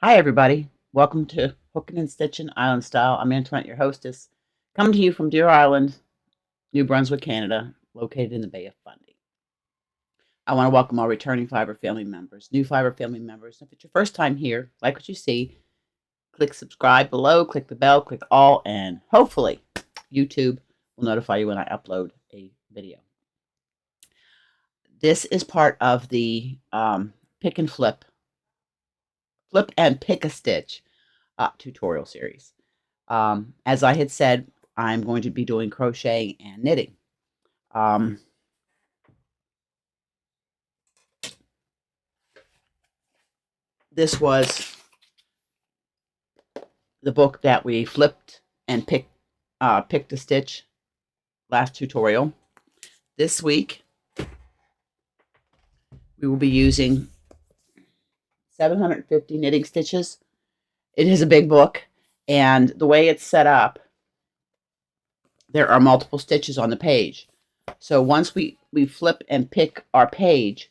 Hi, everybody. Welcome to Hooking and Stitching Island Style. I'm Antoinette, your hostess, coming to you from Deer Island, New Brunswick, Canada, located in the Bay of Fundy. I want to welcome all returning Fiber family members, new Fiber family members. If it's your first time here, like what you see, click subscribe below, click the bell, click all, and hopefully YouTube will notify you when I upload a video. This is part of the pick and flip and pick a stitch tutorial series. As I had said, I'm going to be doing crochet and knitting. This was the book that we flipped and picked a stitch last tutorial. This week, we will be using 750 knitting stitches. It is a big book, and the way it's set up, there are multiple stitches on the page. So once we flip and pick our page,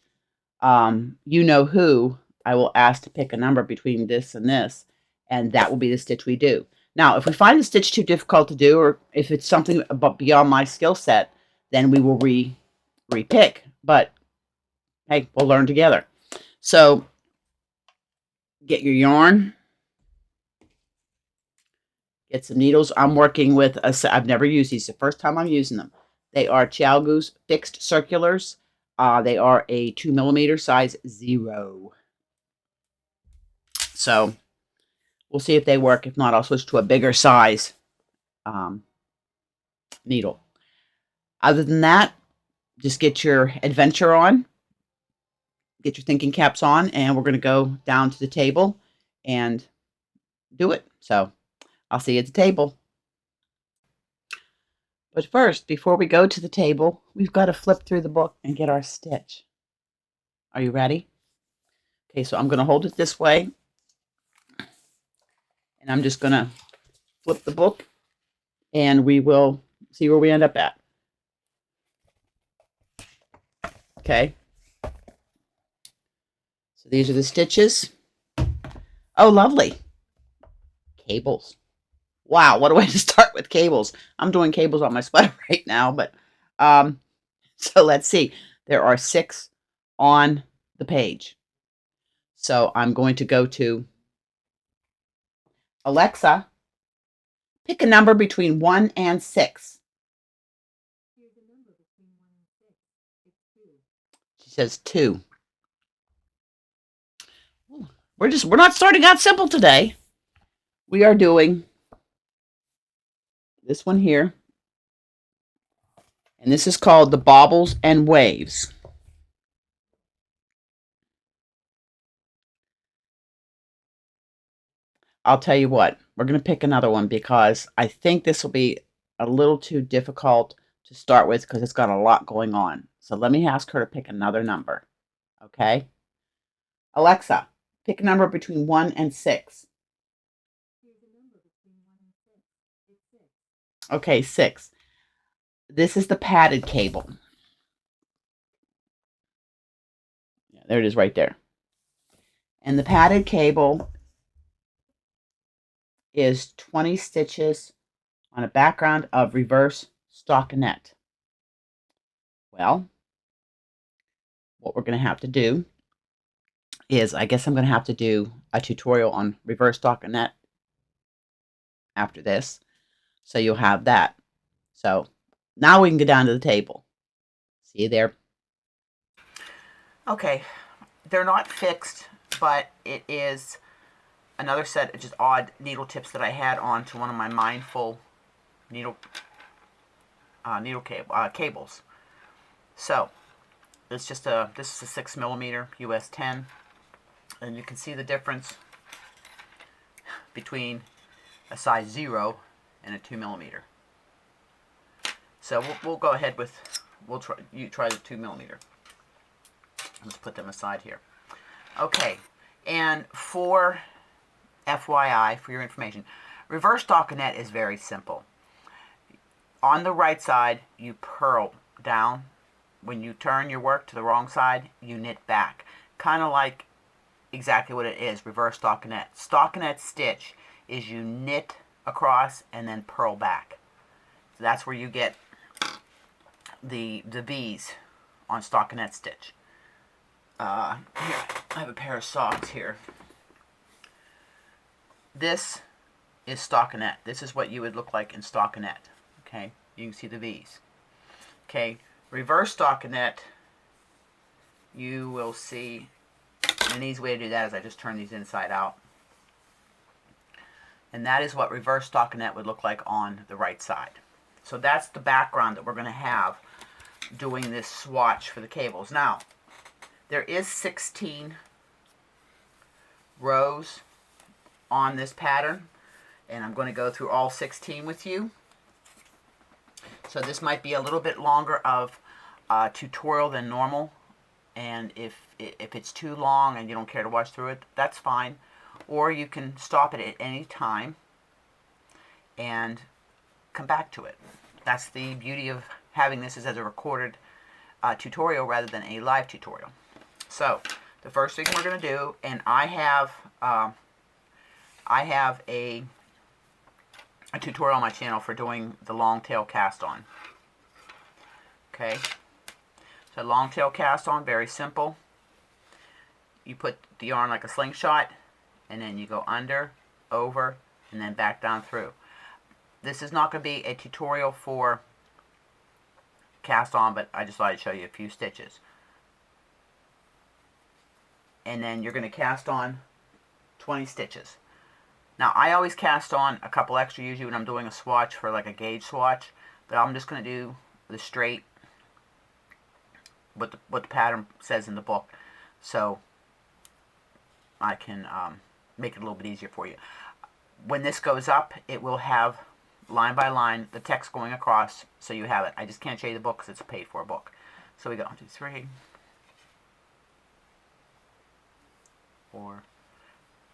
you know who I will ask to pick a number between this and this, and that will be the stitch we do. Now, if we find the stitch too difficult to do, or if it's something beyond my skill set, then we will re-pick. But hey, we'll learn together. So get your yarn, get some needles. I'm working with I've never used these. The first time I'm using them. They are Chalgoose fixed circulars. They are a 2mm size 0. So we'll see if they work. If not, I'll switch to a bigger size needle. Other than that, just get your adventure on, get your thinking caps on, and we're going to go down to the table and do it. So I'll see you at the table. But first, before we go to the table, we've got to flip through the book and get our stitch. Are you ready? Okay, so I'm going to hold it this way, and I'm just going to flip the book, and we will see where we end up at. Okay. So these are the stitches. Oh, lovely. Cables. Wow, what a way to start with cables. I'm doing cables on my sweater right now, but so let's see. There are 6 on the page. So I'm going to go to Alexa, pick a number between 1 and 6. Here's a number between 1 and 6. It's 2. She says 2. We're not starting out simple today. We are doing this one here. And this is called the Baubles and Waves. I'll tell you what, we're going to pick another one because I think this will be a little too difficult to start with because it's got a lot going on. So let me ask her to pick another number. Okay? Alexa, pick a number between 1 and 6. Here's a number between 1 and 6. It's 6. Okay, 6. This is the padded cable. Yeah, there it is right there. And the padded cable is 20 stitches on a background of reverse stockinette. Well, what we're going to have to do is, I guess I'm going to have to do a tutorial on reverse stockinette after this. So you'll have that. So now we can get down to the table. See you there. Okay, they're not fixed, but it is another set of just odd needle tips that I had on to one of my Mindful needle cables. So it's just this is a 6mm US 10, and you can see the difference between a size 0 and a 2mm. So we'll go ahead with you try the 2mm. Let's put them aside here. Okay, and for FYI, for your information, reverse stockinette is very simple. On the right side, you purl down. When you turn your work to the wrong side, you knit back. Kind of like exactly what it is, reverse stockinette. Stockinette stitch is you knit across and then purl back. So that's where you get the V's on stockinette stitch. Here, I have a pair of socks here. This is stockinette. This is what you would look like in stockinette. Okay, you can see the V's. Okay, reverse stockinette, you will see, and an easy way to do that is I just turn these inside out. And that is what reverse stockinette would look like on the right side. So that's the background that we're going to have doing this swatch for the cables. Now, there is 16 rows on this pattern, and I'm going to go through all 16 with you. So this might be a little bit longer of a tutorial than normal, and if it's too long and you don't care to watch through it, that's fine. Or you can stop it at any time and come back to it. That's the beauty of having this as a recorded tutorial rather than a live tutorial. So the first thing we're going to do, and I have a tutorial on my channel for doing the long tail cast on. Okay, so long tail cast on, very simple. You put the yarn like a slingshot, and then you go under, over, and then back down through. This is not going to be a tutorial for cast on, but I just thought I'd show you a few stitches. And then you're going to cast on 20 stitches. Now, I always cast on a couple extra usually when I'm doing a swatch for like a gauge swatch, but I'm just going to do the straight, what the pattern says in the book, so I can make it a little bit easier for you. When this goes up, it will have line by line the text going across, so you have it. I just can't show you the book because it's a paid for book. So we go 1, 2, 3, 4,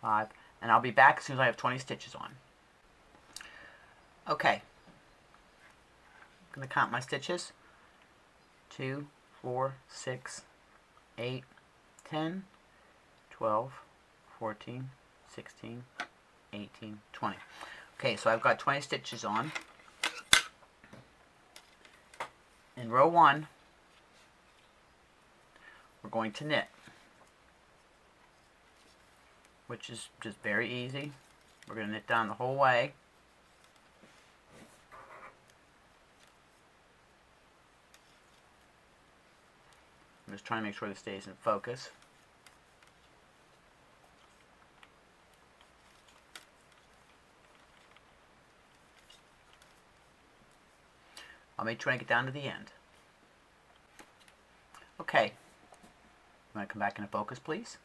5, and I'll be back as soon as I have 20 stitches on. Okay, I'm going to count my stitches. 2, 4, 6, 8, 10, 12, 14, 16, 18, 20. Okay, so I've got 20 stitches on. In row 1, we're going to knit, which is just very easy. We're going to knit down the whole way. I'm just trying to make sure this stays in focus. I'll make sure I get down to the end. Okay. I'm going to come back into focus, please.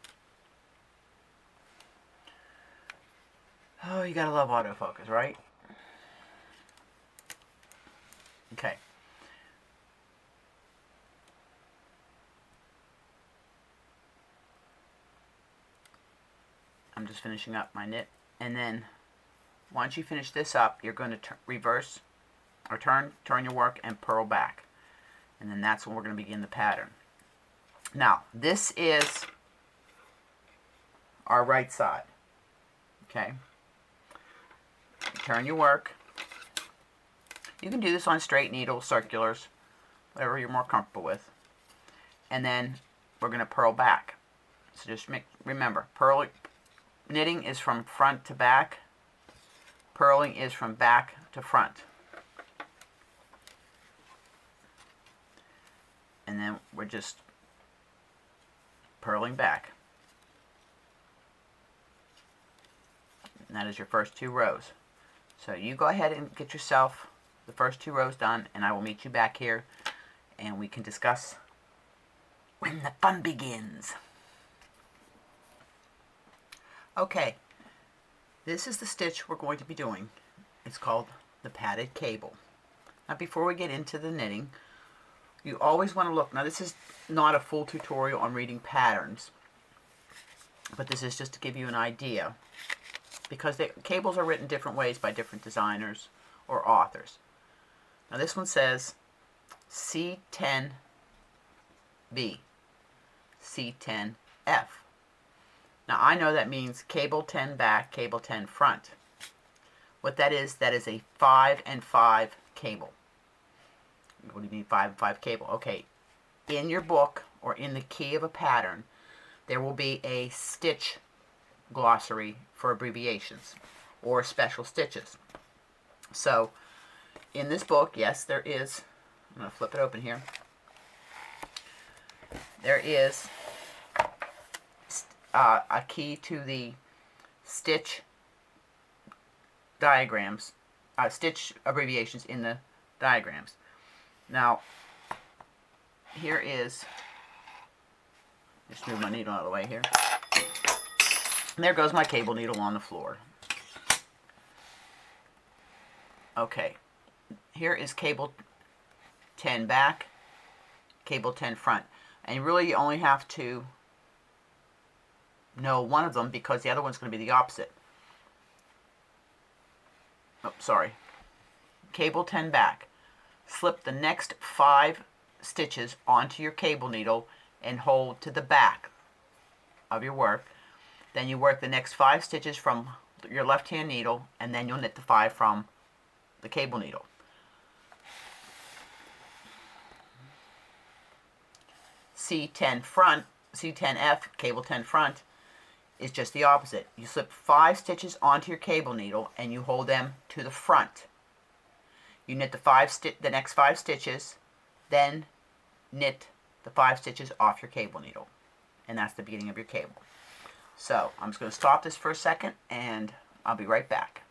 Oh, you gotta love autofocus, right? Okay. I'm just finishing up my knit, and then once you finish this up, you're going to reverse or turn your work and purl back, and then that's when we're going to begin the pattern. Now, this is our right side. Okay. Turn your work. You can do this on straight needles, circulars, whatever you're more comfortable with. And then we're going to purl back. So just remember, knitting is from front to back. Purling is from back to front. And then we're just purling back. And that is your first 2 rows. So you go ahead and get yourself the first 2 rows done, and I will meet you back here and we can discuss when the fun begins. Okay, this is the stitch we're going to be doing. It's called the padded cable. Now before we get into the knitting, you always want to look. Now this is not a full tutorial on reading patterns, but this is just to give you an idea, because the cables are written different ways by different designers or authors. Now this one says C10B, C10F. Now I know that means cable 10 back, cable 10 front. What that is a 5 and 5 cable. What do you mean 5 and 5 cable? Okay, in your book or in the key of a pattern, there will be a stitch glossary for abbreviations or special stitches. So in this book, yes, there is, I'm going to flip it open here, there is a key to the stitch diagrams, stitch abbreviations in the diagrams. Now, here is, just move my needle out of the way here. And there goes my cable needle on the floor. Okay, here is cable 10 back, cable 10 front. And really you only have to know one of them because the other one's going to be the opposite. Oh, sorry. Cable 10 back. Slip the next 5 stitches onto your cable needle and hold to the back of your work. Then you work the next 5 stitches from your left hand needle, and then you'll knit the 5 from the cable needle. C10 front, C10F, cable 10 front, is just the opposite. You slip 5 stitches onto your cable needle and you hold them to the front. You knit the next 5 stitches, then knit the 5 stitches off your cable needle. And that's the beginning of your cable. So I'm just going to stop this for a second and I'll be right back.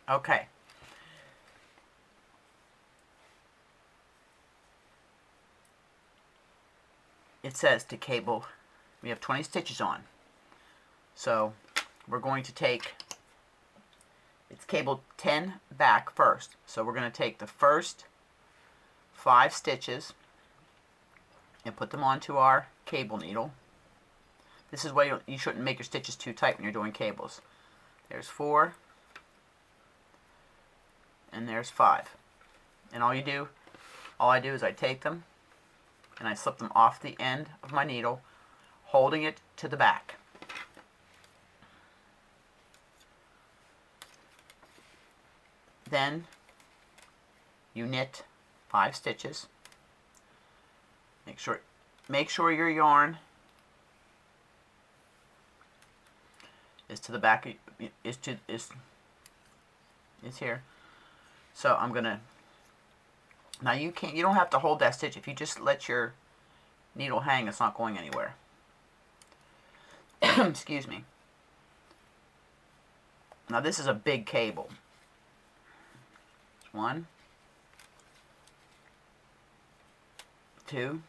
Okay. It says to cable, we have 20 stitches on. So we're going to take, it's cable 10 back first. So we're going to take the first 5 stitches and put them onto our cable needle. This is why you shouldn't make your stitches too tight when you're doing cables. There's 4 and there's 5. And all I do is I take them and I slip them off the end of my needle, holding it to the back. Then you knit 5 stitches. Make sure your yarn is to the back, is here. So I'm gonna, now you don't have to hold that stitch. If you just let your needle hang, it's not going anywhere. Excuse me. Now this is a big cable. 1, 2,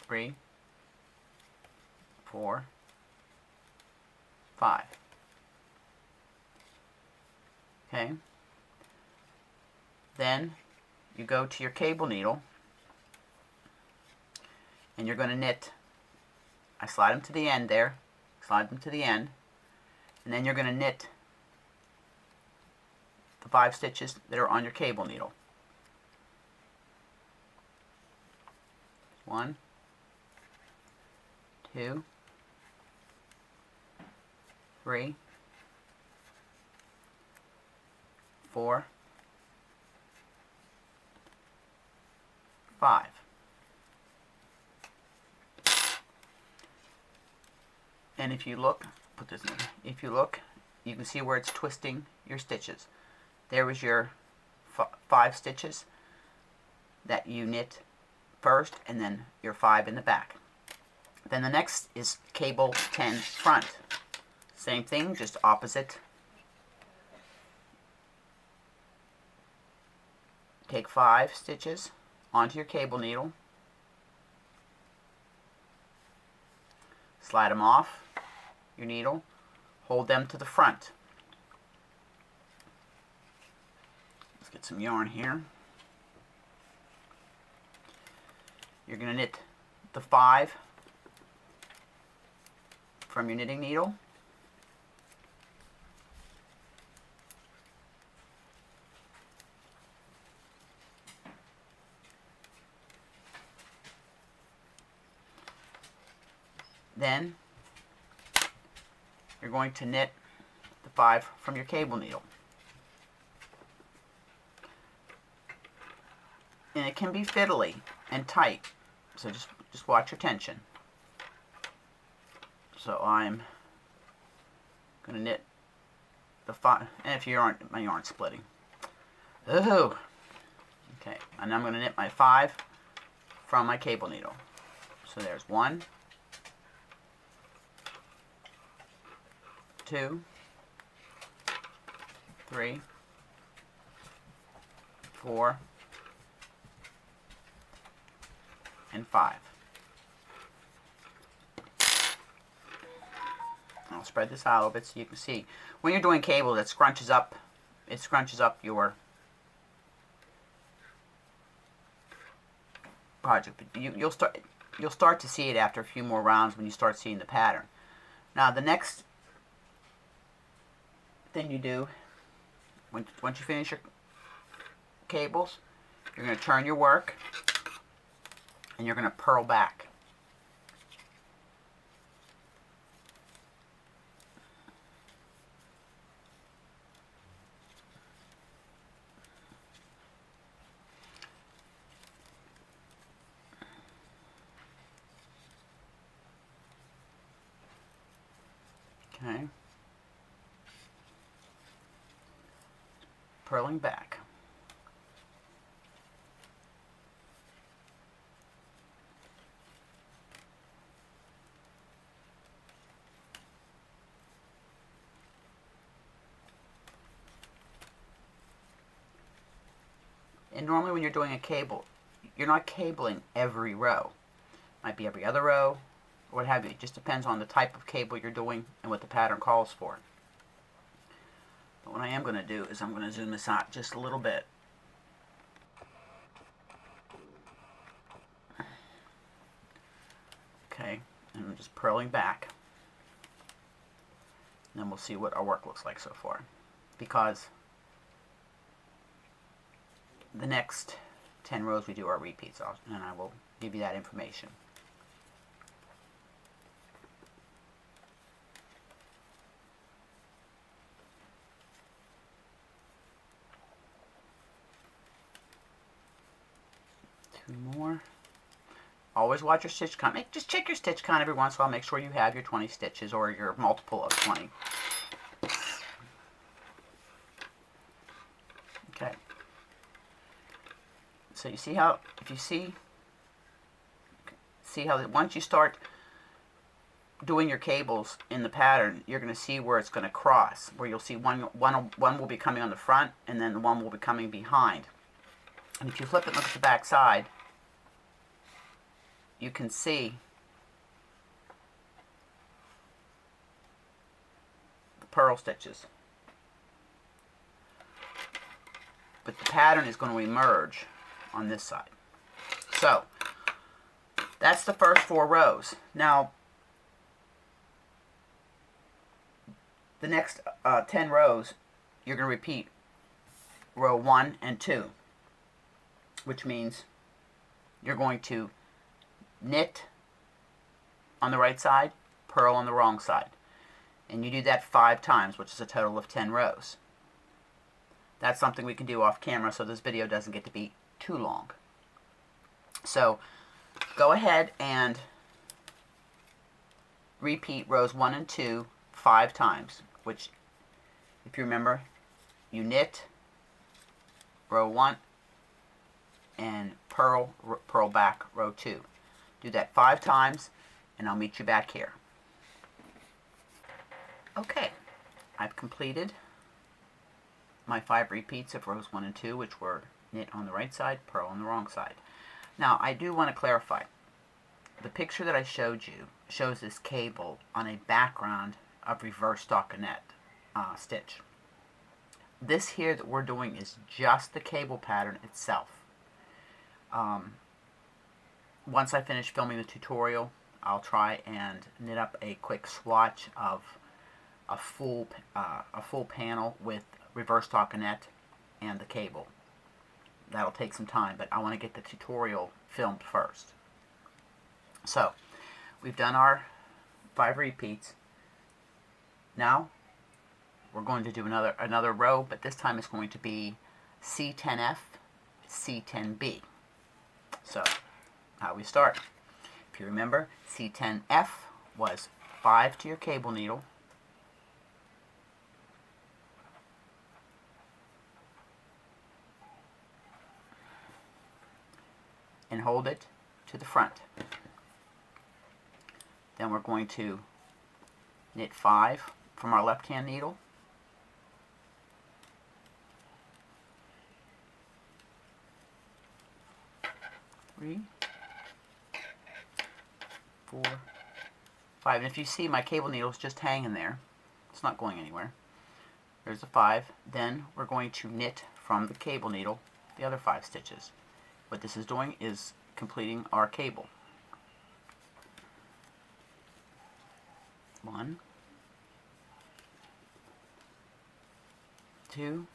3, 4, 5. Okay. Then you go to your cable needle and you're going to knit. I slide them to the end there, slide them to the end, and then you're going to knit the 5 stitches that are on your cable needle. 1, 2, 3, 4, 5. And if you look, put this in. If you look, you can see where it's twisting your stitches. There was your 5 stitches that you knit first, and then your 5 in the back. Then the next is cable 10 front. Same thing, just opposite. Take 5 stitches onto your cable needle. Slide them off your needle. Hold them to the front. Let's get some yarn here. You're going to knit the 5 from your knitting needle. Then you're going to knit the 5 from your cable needle. And it can be fiddly and tight, so just watch your tension. So I'm going to knit the 5, and if you aren't, my yarn splitting. Ooh. Okay, and I'm going to knit my 5 from my cable needle. So there's 1, 2, 3, 4, and 5. I'll spread this out a little bit so you can see. When you're doing cable, it scrunches up your project. But you'll start to see it after a few more rounds when you start seeing the pattern. Now the next thing you do, once you finish your cables, you're going to turn your work and you're going to purl back. Okay. Purling back. And normally when you're doing a cable, you're not cabling every row. Might be every other row, or what have you. It just depends on the type of cable you're doing and what the pattern calls for. But what I am going to do is I'm going to zoom this out just a little bit. Okay, and I'm just purling back. And then we'll see what our work looks like so far. Because the next 10 rows we do our repeats, and I will give you that information. Two more. Always watch your stitch count. Just check your stitch count every once in a while. Make sure you have your 20 stitches or your multiple of 20. Okay. So you see how, if you see how once you start doing your cables in the pattern, you're going to see where it's going to cross, where you'll see one will be coming on the front and then one will be coming behind. And if you flip it and look at the back side, you can see the purl stitches. But the pattern is going to emerge on this side. So that's the first 4 rows. Now the next 10 rows, you're going to repeat row 1 and 2, which means you're going to knit on the right side, purl on the wrong side. And you do that 5 times, which is a total of 10 rows. That's something we can do off camera so this video doesn't get to be too long. So go ahead and repeat rows 1 and 2 5 times, which, if you remember, you knit row 1 and purl back row 2. Do that 5 times and I'll meet you back here. Okay, I've completed my 5 repeats of rows 1 and 2, which were knit on the right side, purl on the wrong side. Now I do want to clarify, the picture that I showed you shows this cable on a background of reverse stockinette stitch. This here that we're doing is just the cable pattern itself. Once I finish filming the tutorial, I'll try and knit up a quick swatch of a full panel with reverse stockinette and the cable. That'll take some time, but I want to get the tutorial filmed first. So we've done our 5 repeats. Now we're going to do another row, but this time it's going to be C10F, C10B. So, how we start. If you remember, C10F was 5 to your cable needle, and hold it to the front. Then we're going to knit 5 from our left hand needle, 3, 4, 5. And if you see, my cable needle is just hanging there. It's not going anywhere. There's a 5. Then we're going to knit from the cable needle the other 5 stitches. What this is doing is completing our cable. 1, 2,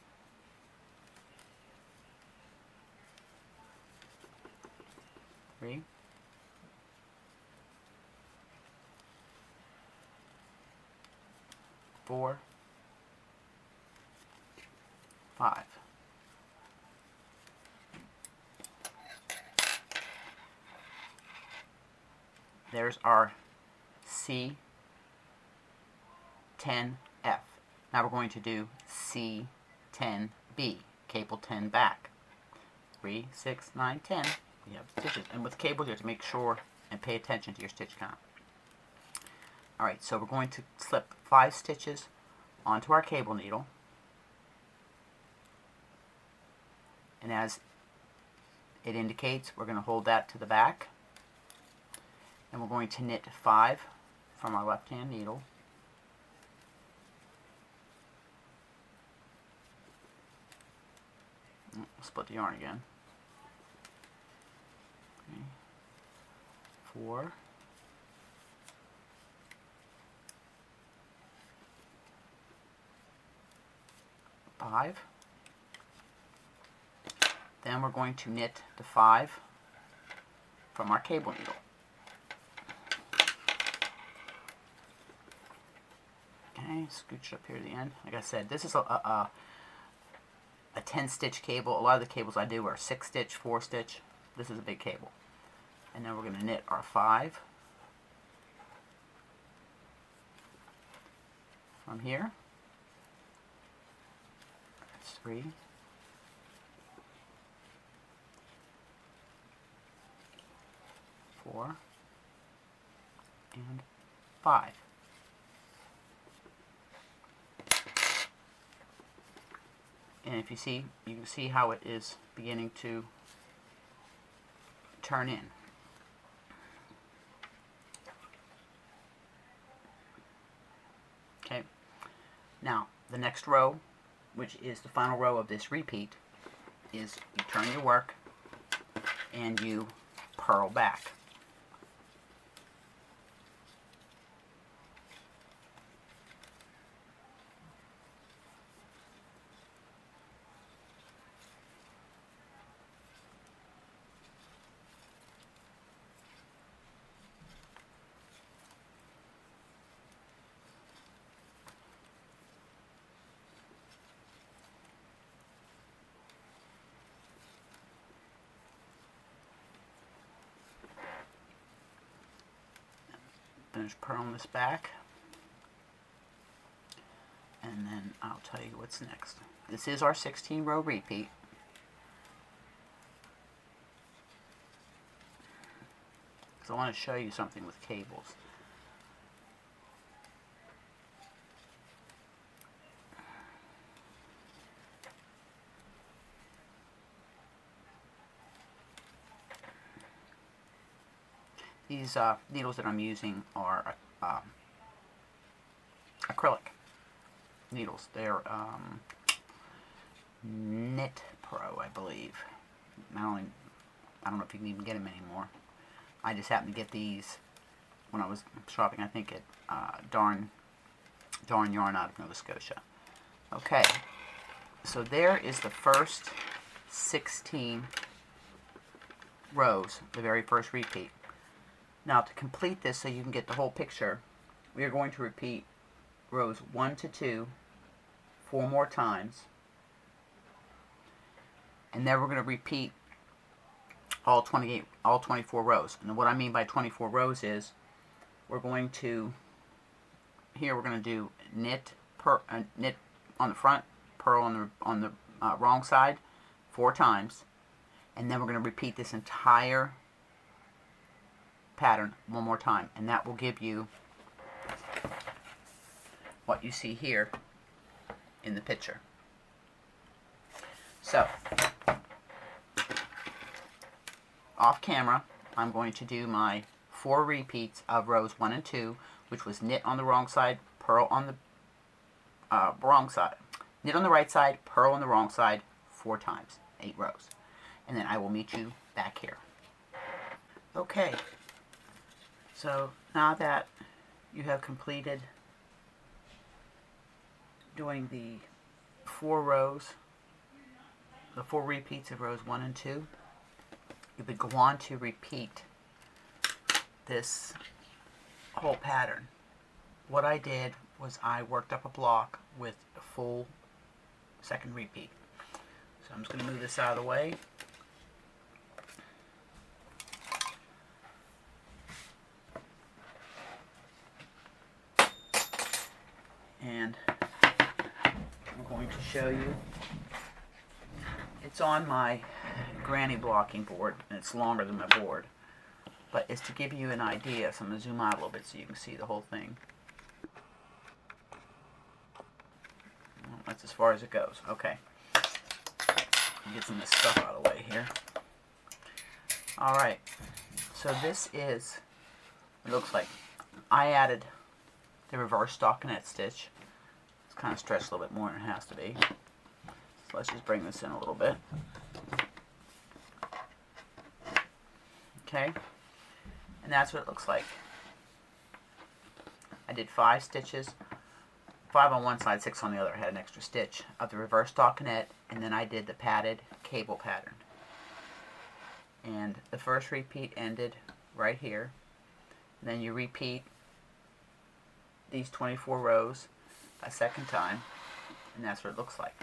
3, 4, 5. There's our C10F. Now we're going to do C10B, cable 10 back. 3, 6, 9, 10. We have stitches. And with cable, you have to make sure and pay attention to your stitch count. Alright, so we're going to slip 5 stitches onto our cable needle. And as it indicates, we're going to hold that to the back. And we're going to knit 5 from our left hand needle. Split the yarn again. 4, 5. Then we're going to knit the 5 from our cable needle. Okay, scooch up here to the end. Like I said, this is a 10 stitch cable. A lot of the cables I do are 6 stitch, 4 stitch. This is a big cable. And then we're going to knit our 5 from here. That's 3, 4, and 5. And if you see, you can see how it is beginning to turn in. Okay, now the next row, which is the final row of this repeat, is you turn your work and you purl back. Finish purling this back, and then I'll tell you what's next. This is our 16 row repeat. Because I want to show you something with cables. These needles that I'm using are acrylic needles. They're Knit Pro, I believe. I don't know if you can even get them anymore. I just happened to get these when I was shopping, I think, at Darn Yarn out of Nova Scotia. Okay, so there is the first 16 rows, the very first repeat. Now, to complete this so you can get the whole picture, we are going to repeat rows 1 to 2 4 more times, and then we're going to repeat all 24 rows. And what I mean by 24 rows is we're going to, here we're going to do knit on the front, purl on the wrong side 4 times, and then we're going to repeat this entire pattern one more time, and that will give you what you see here in the picture. So off camera, I'm going to do my 4 repeats of rows 1 and 2, which was knit on the wrong side, purl on the wrong side, knit on the right side, purl on the wrong side 4 times, 8 rows, and then I will meet you back here. Okay, so now that you have completed doing the 4 rows, the 4 repeats of rows 1 and 2, you would go on to repeat this whole pattern. What I did was I worked up a block with a full second repeat. So I'm just going to move this out of the way. And I'm going to show you. It's on my granny blocking board, and it's longer than my board. But it's to give you an idea, so I'm going to zoom out a little bit so you can see the whole thing. Well, that's as far as it goes. Okay. Get some of this stuff out of the way here. Alright. So this is, it looks like, I added the reverse stockinette stitch. It's kind of stretched a little bit more than it has to be. So let's just bring this in a little bit. Okay. And that's what it looks like. I did 5 stitches, 5 on one side, 6 on the other. I had an extra stitch of the reverse stockinette, and then I did the padded cable pattern. And the first repeat ended right here. And then you repeat these 24 rows a second time, and that's what it looks like.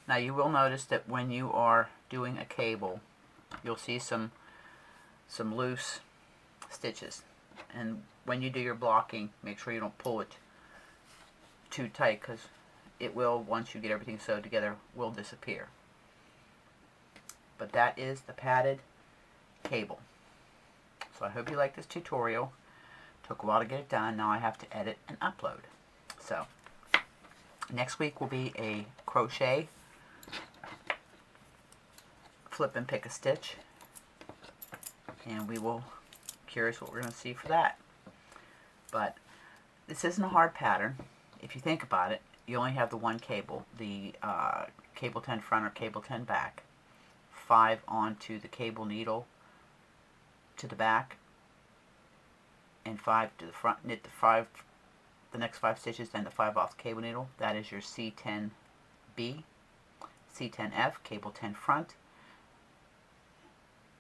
Now you will notice that when you are doing a cable, you'll see some loose stitches, and when you do your blocking, make sure you don't pull it too tight, because it will, once you get everything sewed together, will disappear. But that is the padded cable. So I hope you like this tutorial. Took a while to get it done. Now I have to edit and upload. So next week will be a crochet, flip and pick a stitch, and we will, curious what we're going to see for that. But this isn't a hard pattern. If you think about it, you only have the one cable, the cable 10 front or cable 10 back, 5 onto the cable needle to the back, and 5 to the front. Knit the next 5 stitches, then the 5 off the cable needle. That is your C10B, C10F, cable 10 front.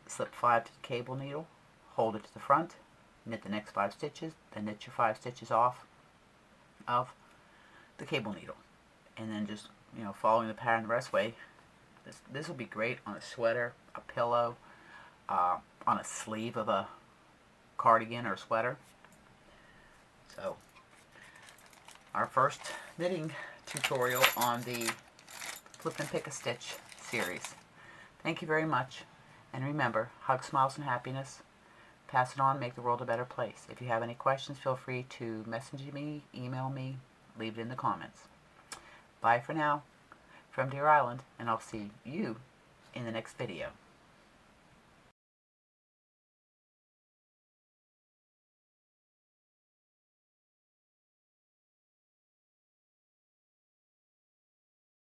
Slip 5 to the cable needle, hold it to the front, knit the next 5 stitches, then knit your 5 stitches off of the cable needle, and then just, you know, following the pattern the rest way. This will be great on a sweater, a pillow, on a sleeve of a cardigan or sweater. So our first knitting tutorial on the Flip and Pick a Stitch series. Thank you very much, and remember, hug, smiles, and happiness. Pass it on, make the world a better place. If you have any questions, feel free to message me, email me, leave it in the comments. Bye for now from Deer Island, and I'll see you in the next video.